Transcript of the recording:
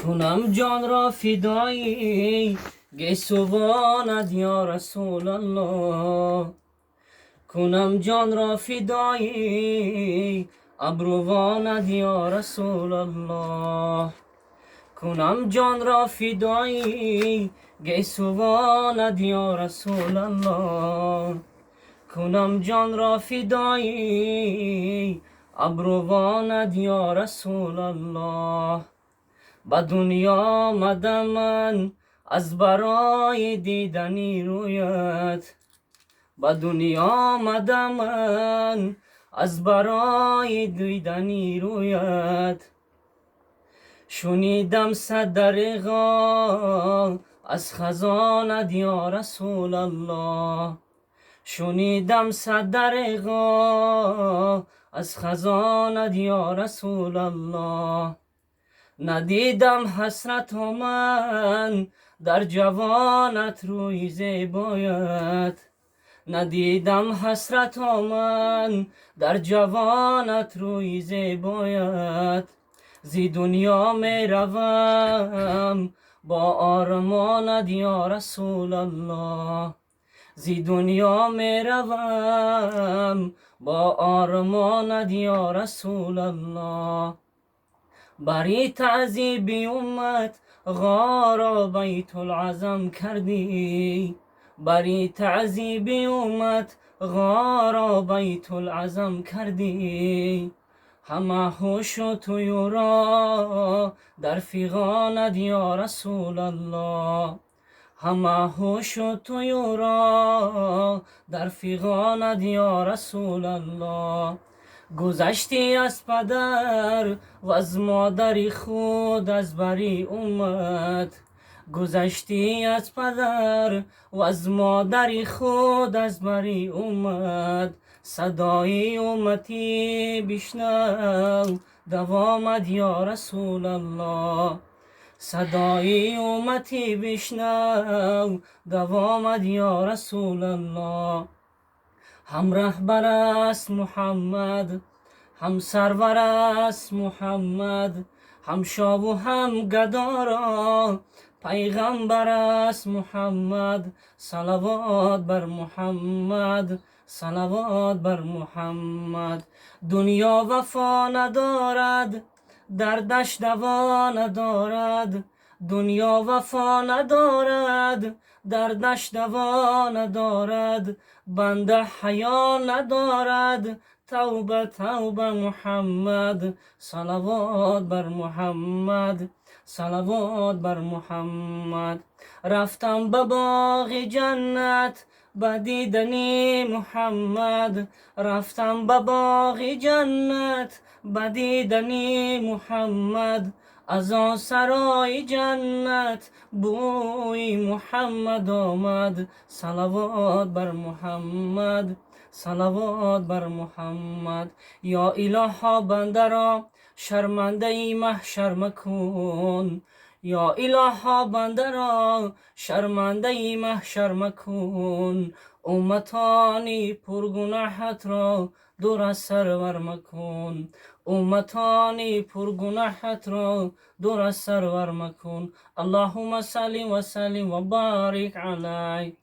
کنم جان را فدایی گیسوانت یا رسول الله. کنم جان را فدایی ابروانت یا رسول الله. کنم جان را فدایی گیسوانت یا رسول الله. کنم جان را فدایی ابروانت یا رسول الله. به دنیا آمدم من از برای دیدنی رویت. به دنیا آمدم من از برای دیدنی رویت. شنیدم صد دریغا از خزانت یا رسول الله. شنیدم صد دریغا از خزانت یا رسول الله. ندیدم حسرت من در جوانت روی زیبایت. ندیدم حسرت من در جوانت روی زیبایت. زی دنیا می روم با آرمانت یا رسول الله. زی دنیا می روم با آرمانت یا رسول الله. بری تعذیب امت غار بیت العظم کردی. بری تعذیب امت غار بیت العظم کردی. همه هوش و طیورا در فغانت یا رسول الله. همه هوش و طیورا در فغانت یا رسول الله. گذشتی از پدر و از مادر خود از بری امت. گذشتی از پدر و از مادر خود از بری امت. صدای امتی بشنو دوامت یا رسول الله. صدای امتی بشنو دوامت یا رسول الله. هم رهبر است محمد، هم سرور است محمد، هم شاه و هم گدا را پیغمبر است محمد. صلوات بر محمد، صلوات بر محمد. دنیا وفا ندارد، دردش دوا ندارد. دنیا وفا ندارد، دردش دوا ندارد. بنده حیا ندارد، توبه توبه محمد. صلوات بر محمد، صلوات بر محمد. رفتم به باغ جنت به دیدنی محمد. رفتم به باغ جنت به دیدنی محمد. از آن سرای جنت بوی محمد آمد. صلوات بر محمد، صلوات بر محمد. یا الها بنده را شرمنده محشر مکن. یا الها بنده را شرمنده محشر مکن. امتانی پرگناهت را دور از سرور مکن. امتانی پرگناهت را دور از سرور مکن. اللهم صل و سلم و بارک علیه.